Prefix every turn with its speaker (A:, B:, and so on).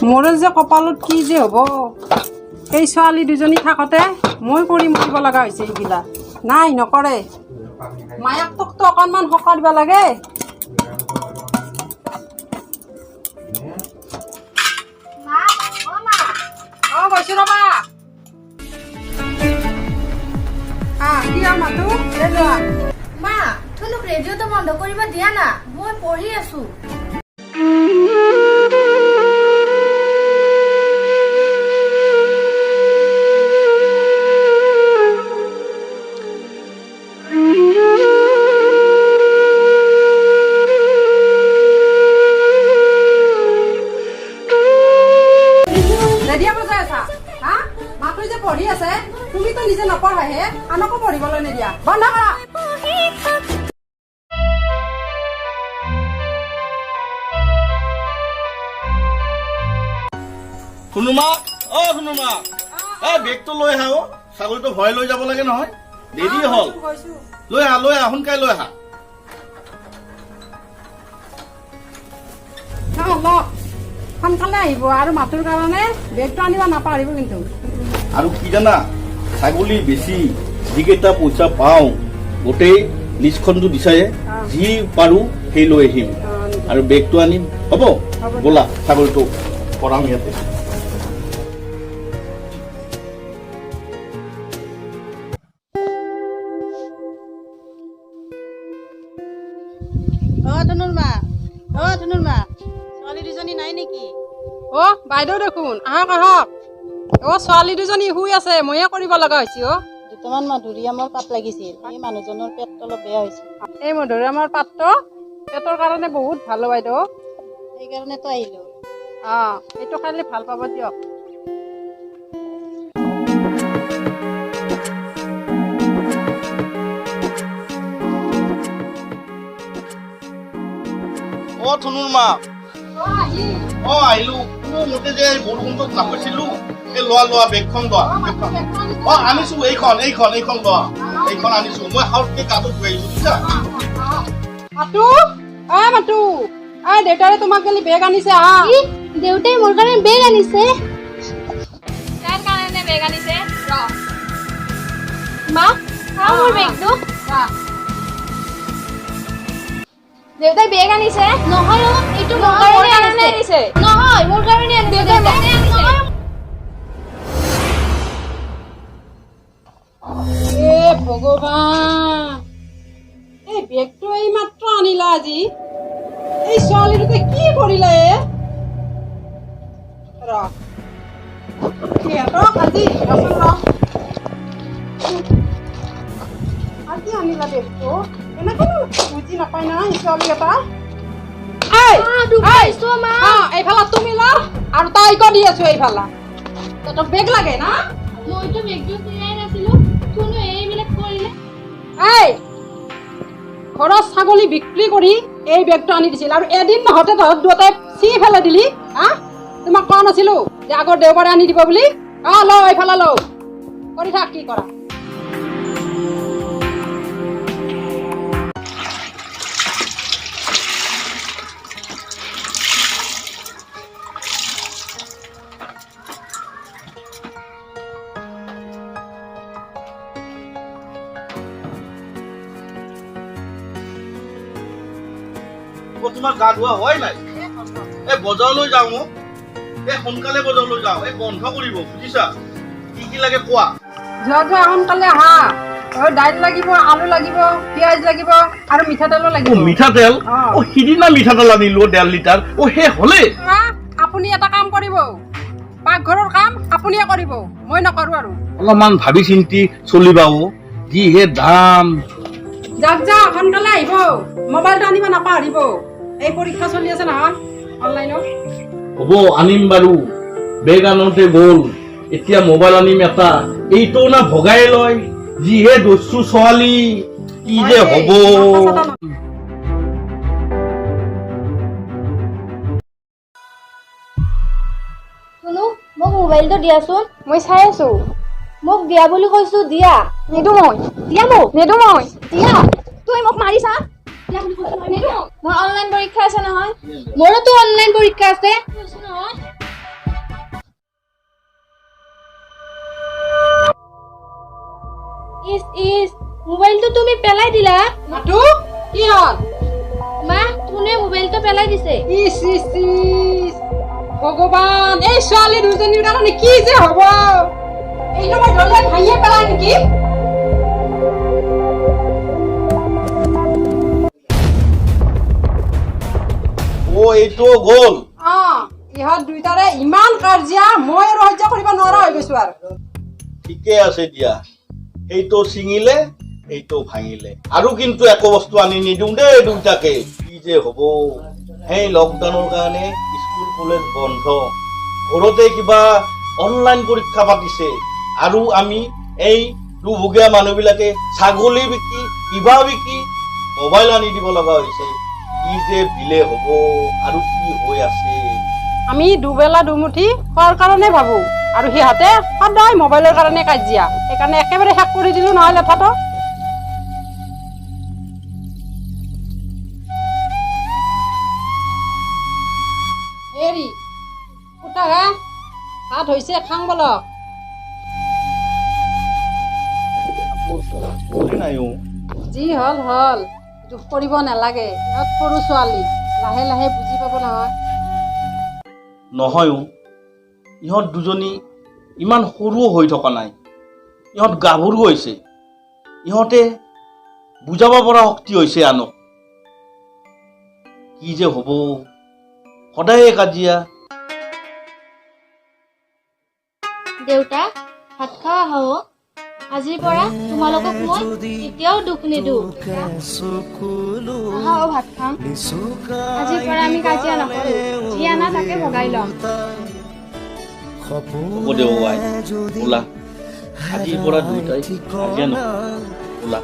A: মোৰে যে কপালত কি যে হ'ব এই ছোৱালী দুজনী থাকোঁতে মই কৰি মৰিব লগা হৈছে এইগিলা নাই নকৰে মায়াকটোকতো অকণমান সকাহ দিব লাগে গৈছো ৰবা কি মাতো
B: মা তোক ৰেডিঅ'টো বন্ধ কৰিব দিয়া না মই পঢ়ি আছো
A: পঢ়ি আছে তুমিতো নিজে নপঢ়াহে আনকো পঢ়িবলৈ নিদিয়া বন্ধ কৰা
C: শুনুমা শুনুমা বেগটো লৈ আহা ছাগলীটো ভয় লৈ যাব লাগে নহয় দেৰি হল লৈ আহা সোনকালে লৈ আহা
A: সোনকালে আহিব আৰু মাটোৰ কাৰণে বেগটো আনিব নাপাহৰিব কিন্তু
C: আৰু কি জানা ছাগলী বেছি যিকেইটা পইচা পাওঁ গোটেই লিষ্টখনটো দিছায়ে যি পাৰো সেই লৈ আহিম আৰু বেগটো আনিম হ'ব ব'লা ছাগলীটো পঢ়াম ইয়াতে
A: ছোৱালী দুজনী নাই নেকি বাইদেউ দেখোন আহক আহক ছোৱালী দুজনী শুই আছে ময়ে কৰিব লগা হৈছে
D: দুটামান মধুৰিআমৰ পাত লাগিছিল এই মানুহজনৰ পেটটো অলপ বেয়া হৈছে
A: এই মধুৰিআমৰ পাতটো পেটৰ কাৰণে বহুত ভাল বাইদেউ
D: সেইকাৰণেতো আহিলো
A: এইটো খালে ভাল পাব দিয়ক
C: ধনুৰ মা আহিলো মোকে যে বৰষুণটোত নাপাইছিলো এই লোৱা বেগখন লোৱা আনিছো এইখন লোৱা এইখন আনিছো মই হাউতকে গাটো ধুই আহিছো বুজিছা
A: মাতো দেউতাৰে তোমাক গেলি বেগ আনিছে
B: দেউতাই মোৰ কাৰণে বেগ আনিছে
E: তাৰ কাৰণে বেগ আনিছে
B: মা মোৰ বেগটো
E: দেউতাই বেগ আনিছে
B: নহয় এইটো মোৰ কাৰণে আনিছে নহয় মোৰ কাৰণে আনিছে
A: ভগৱান এই বেগটো এই মাত্ৰ আনিলা আজি এই ছোৱালীটোকে কি কৰিলা আজি আনিলা বেগটো এনেকে বুজি নাপায় না এই ছোৱালী এটা এইফালা তুমি ল আৰু তাইকো দি আছো এইফালা তহঁতক বেগ লাগে না
B: মইতো বেগটো চিনাই নাছিলো কোনো এইবিলাক কৰিলে
A: ঘৰৰ ছাগলী বিক্ৰী কৰি এই বেগটো আনি দিছিল আৰু এদিন নহওঁতে তহঁত দুটাই চি ফেলাই দিলি তোমাক কোৱা নাছিলো যে আগৰ দেওবাৰে আনি দিব বুলি ল এইফালে ল কৰি থাক কি কৰা
C: তোমাৰ গা ধোৱা হয় নাই এই বজাৰলৈ যাওঁ মোক এই সোনকালে বজাৰলৈ যাওঁ এই বন্ধ কৰিব বুজিছা কি লাগে কোৱা
A: যোৱা সোনকালে আহা দাইল লাগিব আলু লাগিব পিঁয়াজ লাগিব আৰু মিঠাতেলো লাগিব
C: মিঠাতেল সিদিনা মিঠাতেল আনিলো 1.5 লিটাৰ সেই হলে
A: আপুনি এটা কাম কৰিব পাকঘৰৰ কাম আপুনিয়ে কৰিব মই নকৰো আৰু
C: অলপমান ভাবি চিন্তি চলিবা যিহে দাম
A: যাক সোনকালে আহিব মোবাইলটো আনিব নাপাহৰিব এই পৰীক্ষা চলি আছে নহয় অনলাইনত
C: হ'ব আনিম বাৰু বেগ আনোতে গ'ল এতিয়া মোবাইল আনিম এটা এইটো না ভগাই লয় যিহে দস্যু ছোৱালী কি যে হ'ব
B: শুনো মোক মোবাইলটো দিয়াচোন
E: মই চাই আছো
B: মোক দিয়া বুলি কৈছো দিয়া
E: নেদো মই
B: দিয়া মোক
E: নেদো মই
B: দিয়া তুই মোক মাৰিছা মই অনলাইন পৰীক্ষা আছে নহয় মোৰোতো অনলাইন পৰীক্ষা আছে ইস ইস মোবাইলটো তুমি পেলাই দিলা
A: মাতো কি হ'ল
B: মা কোনে মোবাইলটো পেলাই দিছে
A: ইস ইস ইস ভগৱান এই ছোৱালী দুজনীৰ কাৰণে কি যে হ'ব এইটো মই দৰ্জাত ভাঙিয়ে পেলাই নেকি
C: ও এইটো গ'ল
A: ইহঁত দুইটাৰে ইমান কাজিয়া মই আৰু সহ্য কৰিব নোৱাৰা হৈ গৈছো আৰু
C: ঠিকে আছে দিয়া এইটো ছিঙিলে এইটো ভাঙিলে আৰু কিন্তু একো বস্তু আনি নিদিওঁ দেই দুইটাকে কি যে হ'ব সেই লকডাউনৰ কাৰণে স্কুল কলেজ বন্ধ ঘৰতে কিবা অনলাইন পৰীক্ষা পাতিছে আৰু আমি এই দুভুগীয়া মানুহবিলাকে ছাগলী বিকি কিবা বিকি মোবাইল আনি দিব লগা হৈছে কি যে বিলে হ'ব আৰু কি হৈ আছে
A: আমি দুবেলা দুমুঠি খোৱাৰ কাৰণে ভাবো আৰু সিহঁতে সদায় মোবাইলৰ কাৰণে কাজিয়া সেইকাৰণে একেবাৰে শেষ কৰি দিলো নহয় লেঠাটো হেৰি উঠা হা ভাত হৈছে খাং বলক
C: নাইও
A: যি হ'ল হ'ল দুখ কৰিব নালাগে ইহঁত সৰু ছোৱালী লাহে লাহে বুজি পাব নহয়
C: নহয়ও ইহঁত দুজনী ইমান সৰুও হৈ থকা নাই ইহঁত গাভৰু হৈছে ইহঁতে বুজাব পৰা শক্তি হৈছে আনক কি যে হ'ব সদায়ে কাজিয়া
B: দেউতা ভাত খোৱা আহো আজিৰ পৰা তোমালোকক মই কেতিয়াও দুখ নিদিওঁ আহা ভাত খাম আজিৰ পৰা আমি কাজিয়া নকৰো যি আনা তাকে ভগাই ল'ম
C: হ'ব দে আই ওলা আজিৰ পৰা দুইটাই কাজিয়া নকৰো ওলা